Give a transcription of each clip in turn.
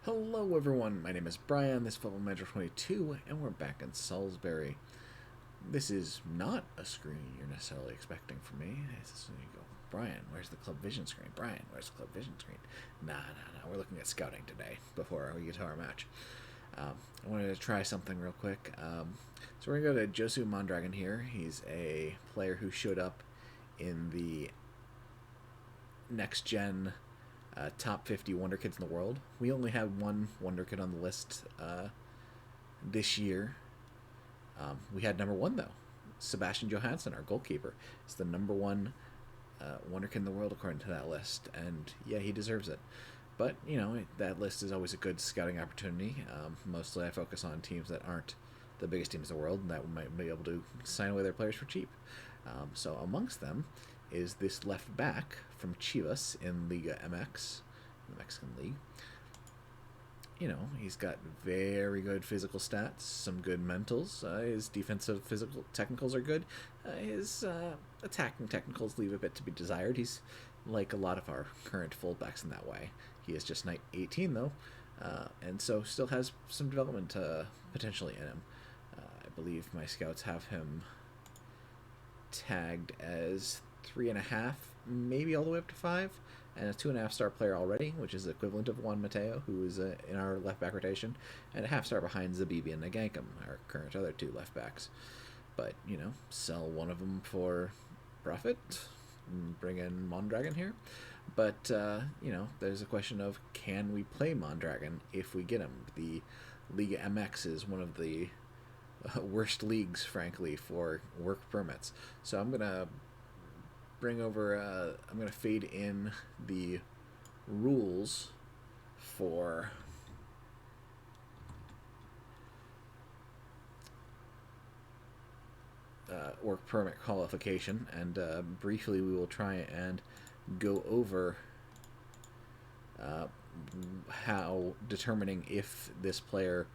Hello everyone, my name is Brian, this is Football Manager 22, and we're back in Salisbury. This is not a screen you're necessarily expecting from me. You go, Brian, where's the Club Vision screen? Brian, where's the Club Vision screen? Nah, we're looking at scouting today before we get to our match. I wanted to try something real quick. So we're going to go to Josu Mondragon here. He's a player who showed up in the next-gen top 50 Wonder Kids in the world. We only had one Wonder Kid on the list this year. We had number one, though. Sebastian Johansson, our goalkeeper, is the number one Wonder Kid in the world according to that list. And yeah, he deserves it. But, you know, that list is always a good scouting opportunity. Mostly I focus on teams that aren't the biggest teams in the world and that might be able to sign away their players for cheap. So amongst them is this left back from Chivas in Liga MX, the Mexican League. You know, he's got very good physical stats, some good mentals. His defensive physical technicals are good. His attacking technicals leave a bit to be desired. He's like a lot of our current fullbacks in that way. He is just 18 though, and so still has some development potentially in him. I believe my scouts have him tagged as 3.5, maybe all the way up to 5, and a 2.5-star player already, which is the equivalent of Juan Mateo, who is in our left back rotation, and a half-star behind Zabibi and Nagankum, our current other two left backs. But, you know, sell one of them for profit, and bring in Mondragon here. But, you know, there's a question of can we play Mondragon if we get him? The Liga MX is one of the worst leagues, frankly, for work permits. So I'm gonna bring over. I'm gonna fade in the rules for work permit qualification, and briefly we will try and go over how determining if this player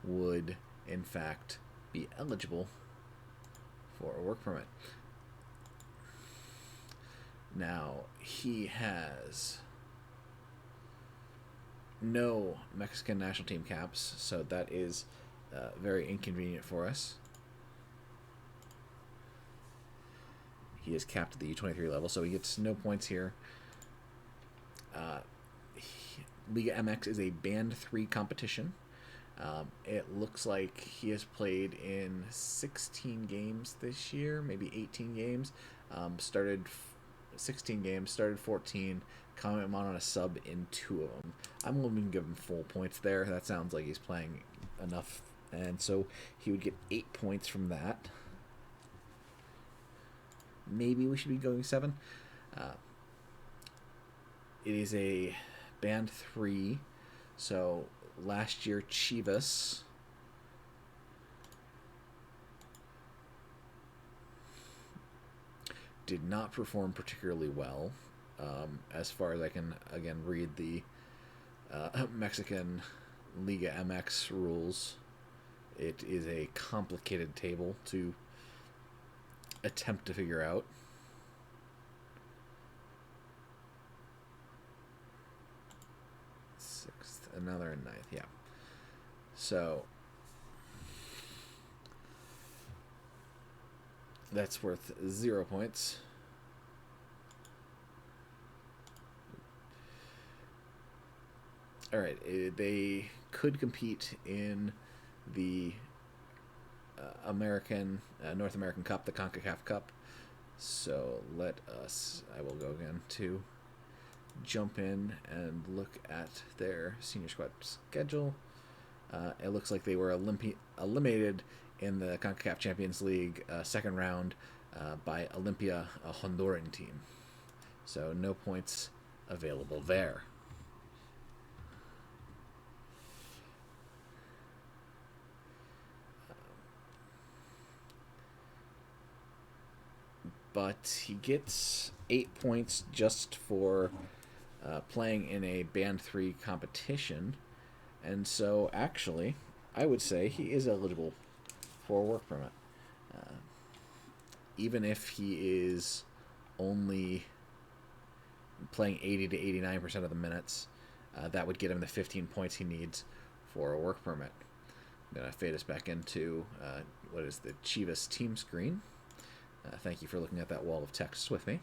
would in fact be eligible for a work permit. Now, he has no Mexican national team caps, so that is very inconvenient for us. He is capped at the U23 level, so he gets no points here. Liga MX is a Band 3 competition. It looks like he has played in 16 games this year, maybe 18 games. Started 16 games, started 14. Comment him on a sub in 2 of them. I'm going to give him full points there. That sounds like he's playing enough, and so he would get 8 points from that. Maybe we should be going 7. It is a Band 3, so last year Chivas did not perform particularly well, as far as I can again read the Mexican Liga MX rules. It is a complicated table to attempt to figure out. 6th, another 9th, yeah. So that's worth 0 points. Alright, they could compete in the North American Cup, the CONCACAF Cup. So I will go again to jump in and look at their senior squad schedule. It looks like they were eliminated in the CONCACAF Champions League second round by Olimpia, a Honduran team. So no points available there. But he gets 8 points just for playing in a Band 3 competition. And so, actually, I would say he is eligible for a work permit. Even if he is only playing 80 to 89% of the minutes, That would get him the 15 points he needs for a work permit. I'm going to fade us back into what is the Chivas team screen. Thank you for looking at that wall of text with me.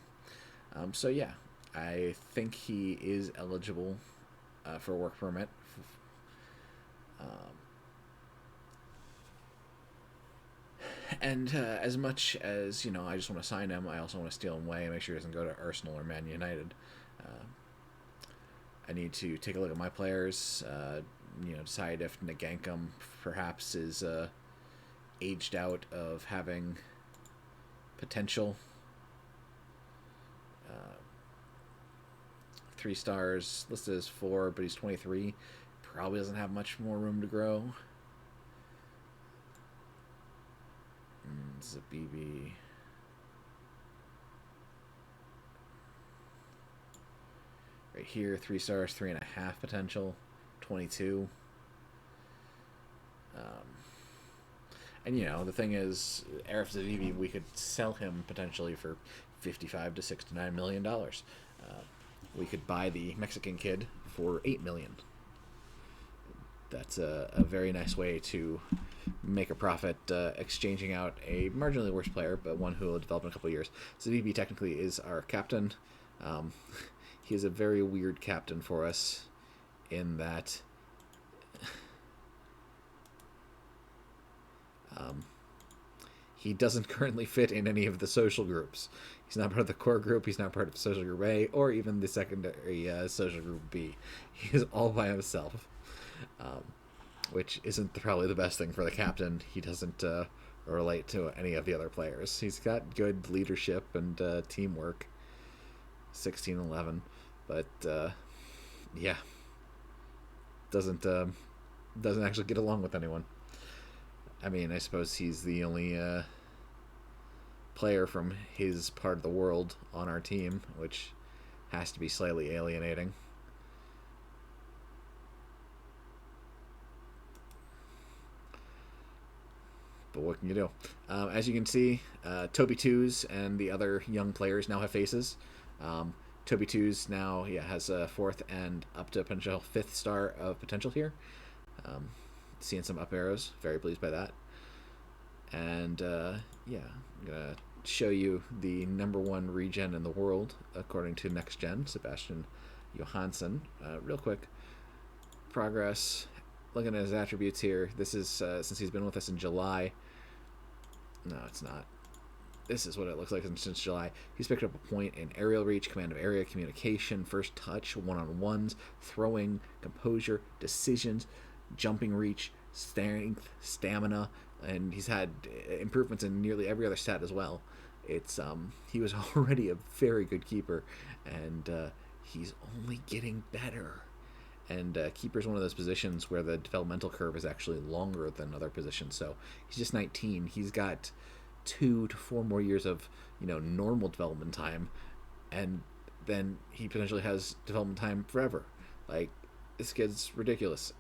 So yeah, I think he is eligible for a work permit. And as much as, I just want to sign him, I also want to steal him away and make sure he doesn't go to Arsenal or Man United. I need to take a look at my players, decide if Nagankam perhaps is aged out of having potential. 3 stars, listed as 4, but he's 23. Probably doesn't have much more room to grow. Zabibi. Right here, 3 stars, 3.5 potential, 22. And the thing is, Arif Zabibi, we could sell him potentially for $55 to $69 million. We could buy the Mexican kid for $8 million. That's a very nice way to make a profit, exchanging out a marginally worse player, but one who will develop in a couple of years. Zabibi technically is our captain. He is a very weird captain for us in that he doesn't currently fit in any of the social groups. He's not part of the core group. He's not part of social group A or even the secondary social group B. He is all by himself, which isn't probably the best thing for the captain. He doesn't relate to any of the other players. He's got good leadership and teamwork. 16-11, but yeah, doesn't actually get along with anyone. I mean, I suppose he's the only player from his part of the world on our team, which has to be slightly alienating. But what can you do? As you can see, Toby Twos and the other young players now have faces. Toby Twos now has a 4th and up to potential 5th star of potential here. Seeing some up arrows. Very pleased by that. And I'm going to show you the #1 regen in the world according to Next Gen, Sebastian Johansson. Real quick. Progress. Looking at his attributes here. This is since he's been with us in July. No, it's not. This is what it looks like since July. He's picked up a point in aerial reach, command of area, communication, first touch, one-on-ones, throwing, composure, decisions, jumping reach, strength, stamina, and he's had improvements in nearly every other stat as well. It's he was already a very good keeper, and he's only getting better. And keeper is one of those positions where the developmental curve is actually longer than other positions. So he's just 19. He's got 2 to 4 more years of normal development time, and then he potentially has development time forever. Like, this kid's ridiculous.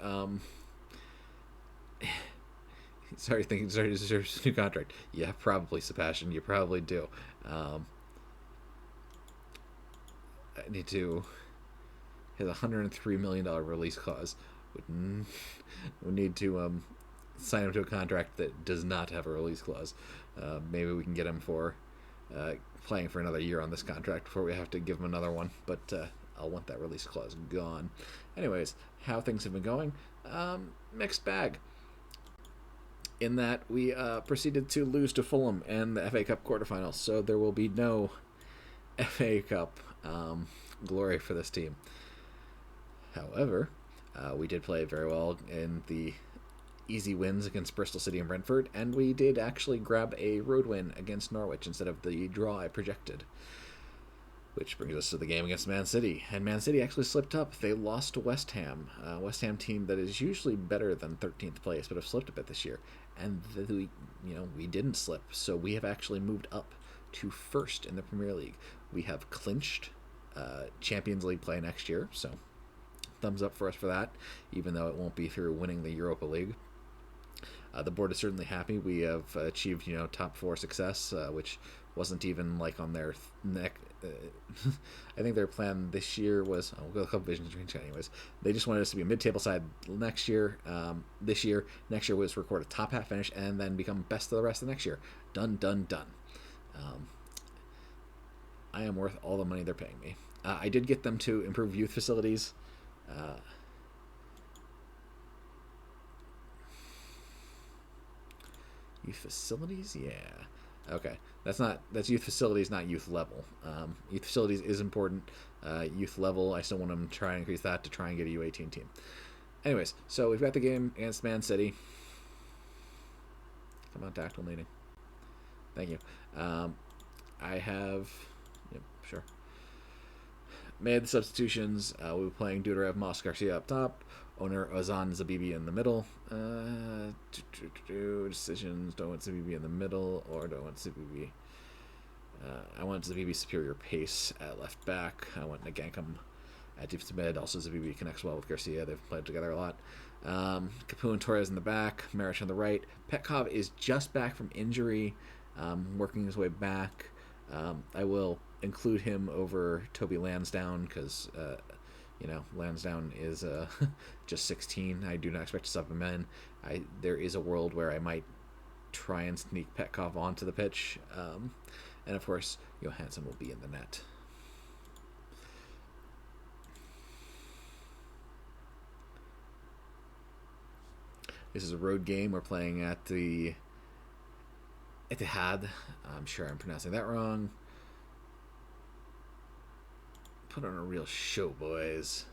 Sorry, he deserves a new contract. Yeah, probably, Sebastian. You probably do. I need to. He has a $103 million release clause. We need to sign him to a contract that does not have a release clause. Maybe we can get him for playing for another year on this contract before we have to give him another one. But I'll want that release clause gone. Anyways, how things have been going? Mixed bag. In that we proceeded to lose to Fulham in the FA Cup quarterfinals. So there will be no FA Cup glory for this team. However, we did play very well in the easy wins against Bristol City and Brentford, and we did actually grab a road win against Norwich instead of the draw I projected. Which brings us to the game against Man City. And Man City actually slipped up. They lost to West Ham. West Ham team that is usually better than 13th place, but have slipped a bit this year. And we didn't slip, so we have actually moved up to 1st in the Premier League. We have clinched Champions League play next year, so thumbs up for us for that, even though it won't be through winning the Europa League. The board is certainly happy. We have achieved, top four success, which wasn't even like on their neck. I think their plan this year was, we'll go a couple visions range anyways. They just wanted us to be a mid-table side next year. This year, next year was record a top half finish and then become best of the rest of next year. Done, done, done. I am worth all the money they're paying me. I did get them to improve youth facilities. Youth facilities? Yeah. Okay. That's youth facilities, not youth level. Youth facilities is important. Youth level, I still want them to try and increase that to try and get a U18 team. Anyways, so we've got the game against Man City. Come on, tactical meeting. Thank you. I have... Yep, sure. Made the substitutions. We'll be playing Dudarev, Moss, Garcia up top. Owner Ozan Zabibi in the middle. Decisions. Don't want Zabibi in the middle, or don't want Zabibi. I want Zabibi's superior pace at left back. I want Nagankum at defensive mid. Also, Zabibi connects well with Garcia. They've played together a lot. Capu and Torres in the back. Maric on the right. Petkov is just back from injury, working his way back. I will include him over Toby Lansdowne because, Lansdowne is just 16. I do not expect to sub him in. There is a world where I might try and sneak Petkov onto the pitch. And, of course, Johansson will be in the net. This is a road game. We're playing at the Etihad. I'm sure I'm pronouncing that wrong. Put on a real show, boys.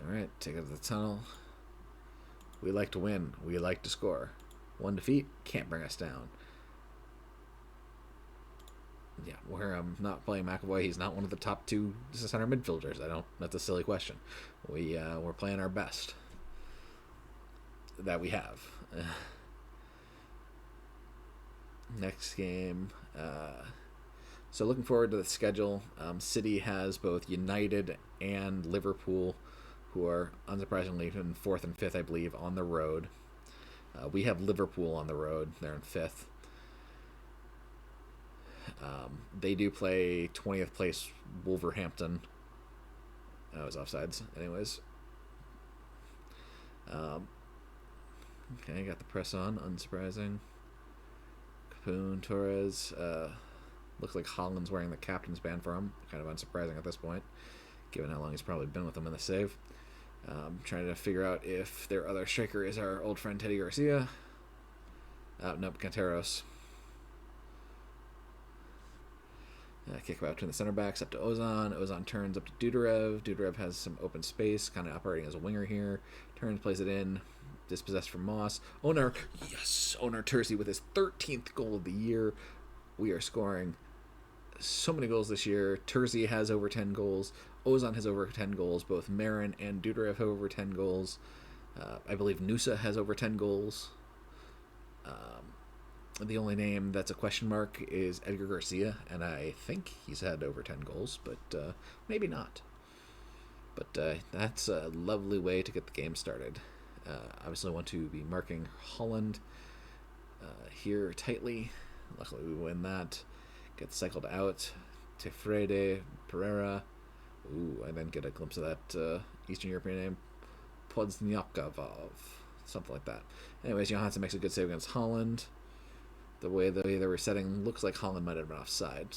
Alright, take it to the tunnel. We like to win. We like to score. One defeat can't bring us down. Yeah, we're not playing McAvoy. He's not one of the top two center midfielders. That's a silly question. We're playing our best that we have. Next game. So looking forward to the schedule. City has both United and Liverpool, who are unsurprisingly in 4th and 5th, I believe, on the road. We have Liverpool on the road. They're in 5th. They do play 20th place Wolverhampton. That was offsides. Anyways. Okay, got the press on. Unsurprising. Capoon, Torres. Looks like Holland's wearing the captain's band for him. Kind of unsurprising at this point, given how long he's probably been with them in the save. Trying to figure out if their other striker is our old friend Teddy Garcia. Nope, Canteros. Kick out between the center backs up to Ozan. Ozan turns up to Dudarev. Dudarev has some open space, kind of operating as a winger here. Turns, plays it in. Dispossessed from Moss. Onar Terzi with his 13th goal of the year. We are scoring so many goals this year. Terzi has over 10 goals. Ozan has over 10 goals. Both Marin and Dudarev have over 10 goals. I believe Nusa has over 10 goals. The only name that's a question mark is Edgar Garcia, and I think he's had over 10 goals, but maybe not. But that's a lovely way to get the game started. Obviously, I want to be marking Holland here tightly. Luckily, we win that. Get cycled out. Tefrede, Pereira. Ooh, I then get a glimpse of that Eastern European name. Podznyakavov. Something like that. Anyways, Johansson makes a good save against Holland. The way they were setting looks like Holland might have been offside.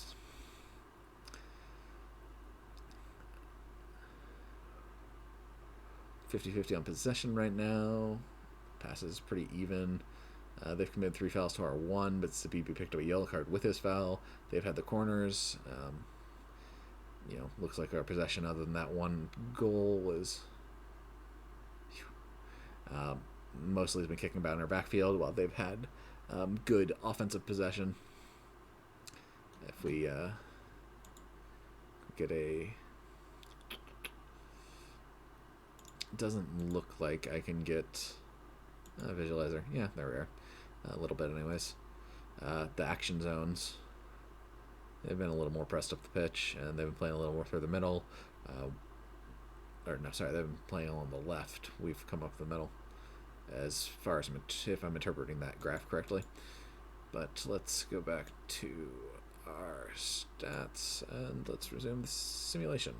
.50-50 on possession right now. Passes pretty even. They've committed 3 fouls to our 1, but Sabibi picked up a yellow card with his foul. They've had the corners. Looks like our possession, other than that one goal, was mostly has been kicking about in our backfield, while they've had good offensive possession. If we get a... Doesn't look like I can get a visualizer. Yeah, there we are. A little bit anyways. The action zones. They've been a little more pressed up the pitch, and they've been playing a little more through the middle. They've been playing along the left. We've come up the middle. as far as if I'm interpreting that graph correctly. But let's go back to our stats and let's resume the simulation.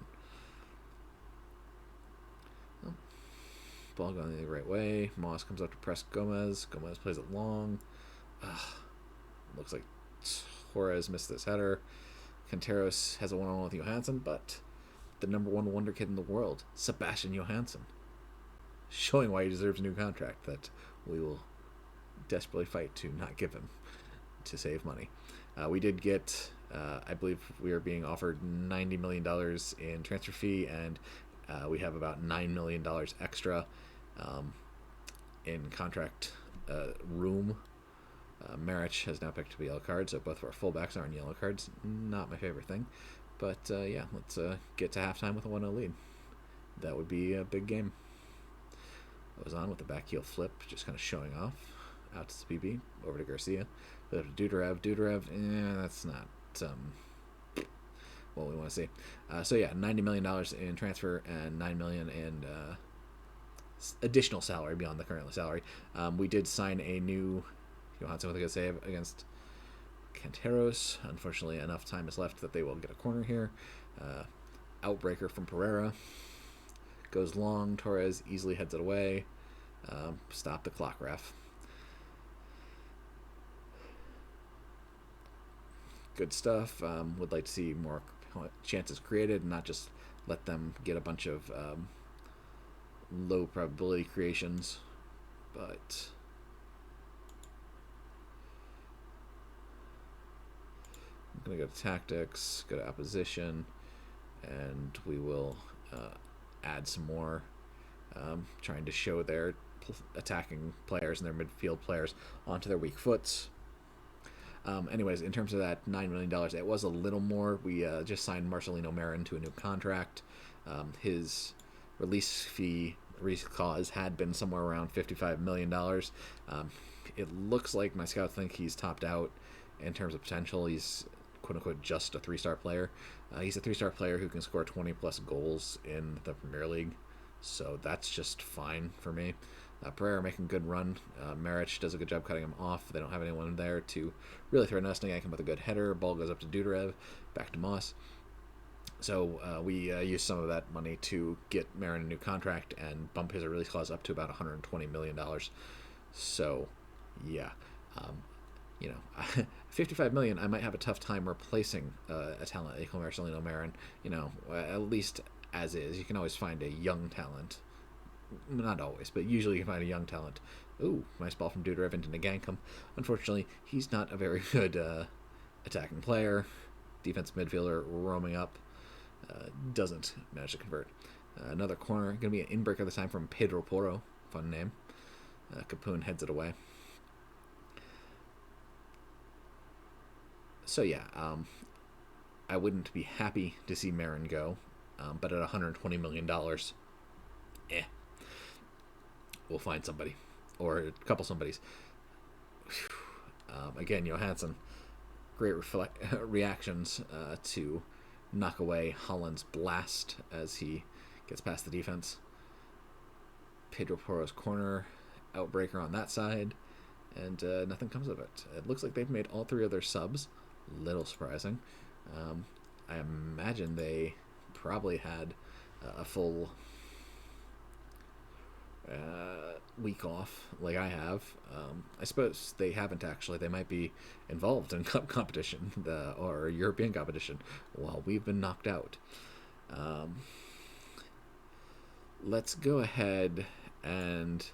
Oh, ball going the right way. Moss comes up to press Gomez. Gomez plays it long. Looks like Torres missed this header. Quinteros has a one-on-one with Johansson, but the number one wonder kid in the world, Sebastian Johansson, showing why he deserves a new contract that we will desperately fight to not give him to save money. We did get, I believe we are being offered $90 million in transfer fee, and we have about $9 million extra in contract room. Marich has now picked up a yellow card, so both of our fullbacks are on yellow cards. Not my favorite thing. But yeah, let's get to halftime with a 1-0 lead. That would be a big game. Ozan with the back heel flip, just kind of showing off. Out to BB, over to Garcia. We have Dudarev. Dudarev, that's not what we want to see. So yeah, $90 million in transfer and $9 million in additional salary beyond the current salary. We did sign a new Johansson with a good save against Quinteros. Unfortunately, enough time is left that they will get a corner here. Outbreaker from Pereira. Goes long. Torres easily heads it away. Stop the clock, ref. Good stuff. Would like to see more chances created and not just let them get a bunch of low probability creations. But I'm going to go to tactics, go to opposition, and we will add some more, trying to show their attacking players and their midfield players onto their weak foots. Anyways, in terms of that $9 million, it was a little more. We just signed Marcelino Marin to a new contract. His release clause had been somewhere around $55 million. It looks like my scouts think he's topped out in terms of potential. He's quote-unquote just a 3-star player. He's a 3-star player who can score 20-plus goals in the Premier League, so that's just fine for me. Pereira making a good run. Marich does a good job cutting him off. They don't have anyone there to really throw a nesting at him with a good header. Ball goes up to Dudarev, back to Moss. So we used some of that money to get Marin a new contract and bump his release clause up to about $120 million. So, yeah. 55 million, I might have a tough time replacing a talent like Marcelino Marin. At least as is. You can always find a young talent. Not always, but usually you can find a young talent. Ooh, nice ball from Dudarev into Nagankum. Unfortunately, he's not a very good attacking player. Defensive midfielder roaming up. Doesn't manage to convert. Another corner. Going to be an in-breaker this time from Pedro Porro. Fun name. Capoon heads it away. So yeah, I wouldn't be happy to see Marin go, but at $120 million, we'll find somebody, or a couple somebodies. Again, Johansson, great reactions to knock away Holland's blast as he gets past the defense. Pedro Porro's corner, outbreaker on that side, and nothing comes of it. It looks like they've made all 3 of their subs. Little surprising. I imagine they probably had a full week off like I have. I suppose they haven't actually. They might be involved in cup competition or European competition while we've been knocked out. Let's go ahead and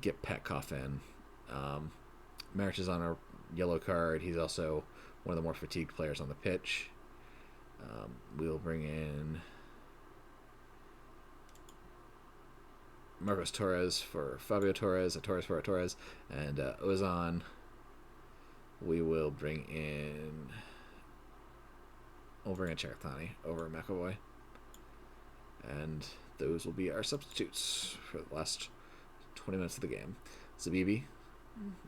get Petkoff in. Marich is on a yellow card. He's also one of the more fatigued players on the pitch. We'll bring in Marcos Torres for Fabio Torres, a Torres for a Torres, and Ozan. We will bring in Chertani over McAvoy. And those will be our substitutes for the last 20 minutes of the game. Zabibi,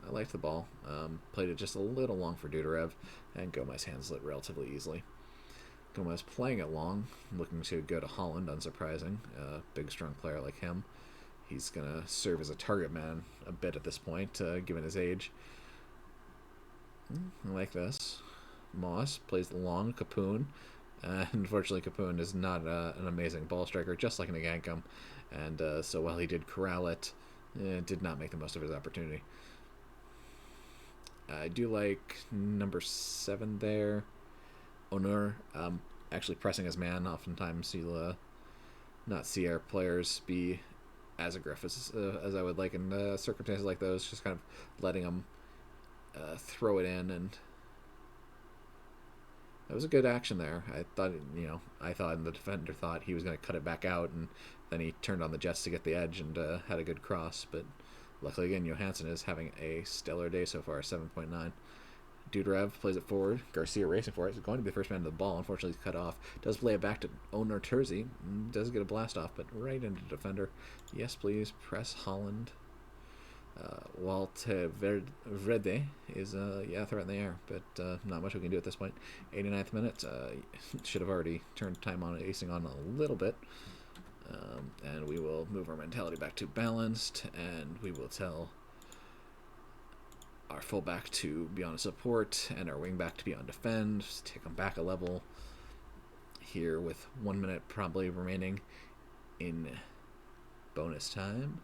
I liked the ball. Played it just a little long for Dudarev, and Gomez handles it relatively easily. Gomez playing it long, looking to go to Holland, unsurprising. Big, strong player like him. He's going to serve as a target man a bit at this point, given his age. I like this. Moss plays the long. Capoon. Unfortunately, Capoon is not an amazing ball striker, just like an Agankum. And so while he did corral it, did not make the most of his opportunity. I do like number 7 there. Honor, actually pressing his man. Oftentimes you'll not see our players be as aggressive as I would like in circumstances like those. Just kind of letting them throw it in, and that was a good action there. I thought, and the defender thought he was going to cut it back out, and then he turned on the Jets to get the edge and had a good cross. But luckily, again, Johansson is having a stellar day so far, 7.9. Dudarev plays it forward. Garcia racing for it. He's going to be the first man to the ball. Unfortunately, he's cut off. Does play it back to Onur Terzi. Does get a blast off, but right into the defender. Yes, please. Press Holland. Walter Vrede is, threat in the air, but not much we can do at this point. 89th minute. Should have already turned time on acing on a little bit. And we will move our mentality back to balanced, and we will tell our fullback to be on support and our wingback to be on defend. Just take them back a level here with 1 minute probably remaining in bonus time.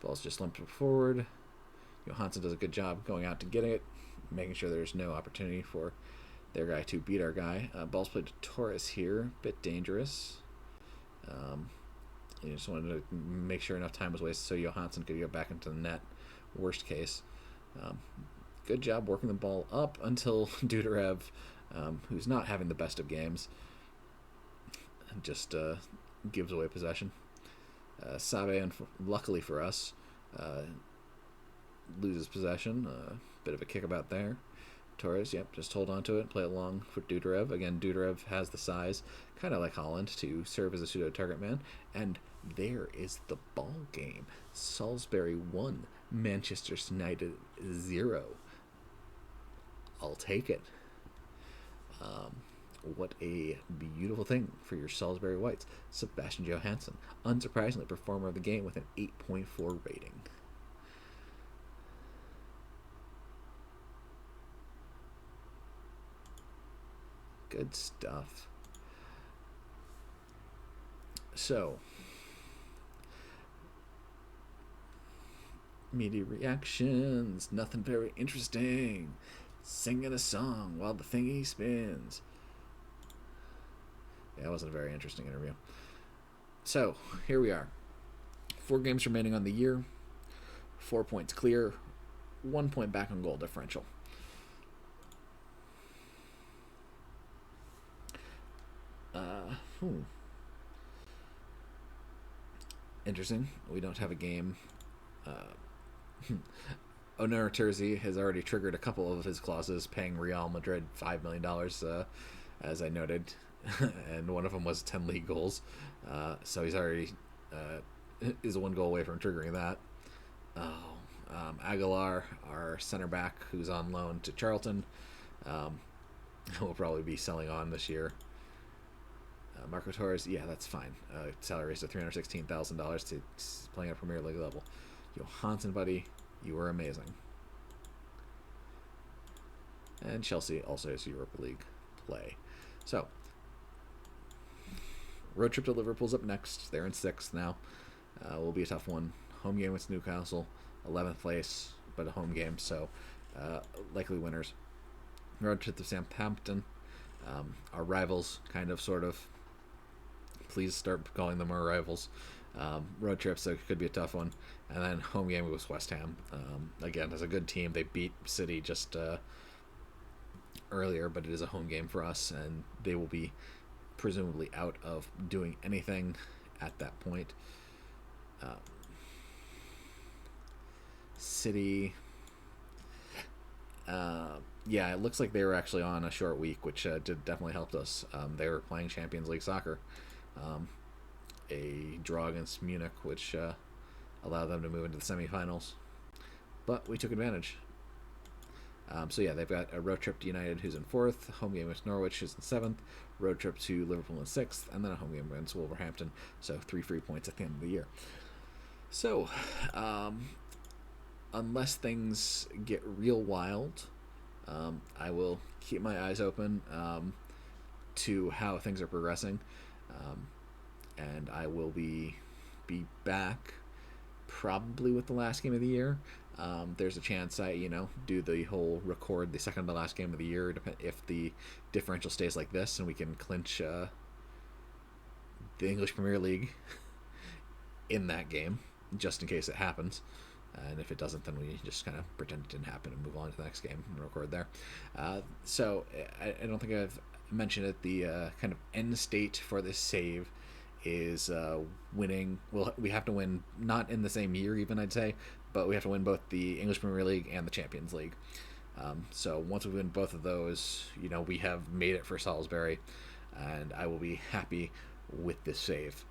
Ball's just lumped forward. Johansson does a good job going out to get it, making sure there's no opportunity for their guy to beat our guy. Ball's played to Torres here. Bit dangerous. You just wanted to make sure enough time was wasted so Johansson could get back into the net, worst case. Good job working the ball up until Dudarev, who's not having the best of games, just gives away possession. Sabe, luckily for us, loses possession. Bit of a kickabout there. Torres, just hold on to it and play it long for Dudarev. Again, Dudarev has the size, kind of like Holland, to serve as a pseudo-target man. And there is the ball game. Salisbury 1, Manchester United 0. I'll take it. What a beautiful thing for your Salisbury Whites. Sebastian Johansson, unsurprisingly, performer of the game with an 8.4 rating. Good stuff. So, media reactions, nothing very interesting. Singing a song while the thingy spins. Yeah, it wasn't a very interesting interview. So, here we are. 4 games remaining on the year. 4 points clear. 1 point back on goal differential. Interesting. We don't have a game. Onur Terzi has already triggered a couple of his clauses, paying Real Madrid $5 million, as I noted, and one of them was 10 league goals. So he's already is 1 goal away from triggering that. Aguilar, our center back, who's on loan to Charlton, will probably be selling on this year. Marco Torres, that's fine. Salary raised to $316,000 to playing at Premier League level. Johansson, buddy, you were amazing. And Chelsea also has Europa League play. So, road trip to Liverpool's up next. They're in 6th now. Will be a tough one. Home game with Newcastle, 11th place, but a home game, so likely winners. Road trip to Southampton. Our rivals, kind of, sort of. Please start calling them our rivals. Road trip, so it could be a tough one. And then home game was West Ham. Again, as a good team, they beat City just earlier, but it is a home game for us, and they will be presumably out of doing anything at that point. City, it looks like they were actually on a short week, which did definitely helped us. They were playing Champions League soccer. A draw against Munich, which allowed them to move into the semifinals. But we took advantage. So yeah, they've got a road trip to United, who's in fourth, home game with Norwich, who's in seventh, road trip to Liverpool in sixth, and then a home game against Wolverhampton. So 3 free points at the end of the year. So, unless things get real wild, I will keep my eyes open to how things are progressing, um, and I will be back probably with the last game of the year. There's a chance I, do the whole record the second to last game of the year if the differential stays like this and we can clinch the English Premier League in that game, just in case it happens. And if it doesn't, then we just kind of pretend it didn't happen and move on to the next game and record there. So I don't think I've mentioned it. The kind of end state for this save is winning. Well, we have to win not in the same year, even I'd say, but we have to win both the English Premier League and the Champions League. So once we win both of those, we have made it for Salisbury, and I will be happy with this save.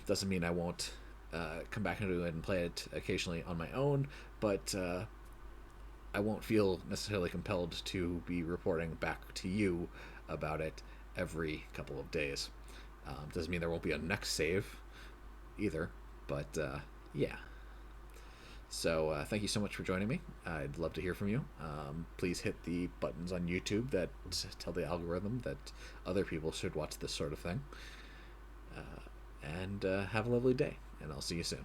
Doesn't mean I won't come back into it and play it occasionally on my own, but I won't feel necessarily compelled to be reporting back to you about it every couple of days. Doesn't mean there won't be a next save either, but yeah. So thank you so much for joining me. I'd love to hear from you. Please hit the buttons on YouTube that tell the algorithm that other people should watch this sort of thing. And have a lovely day, and I'll see you soon.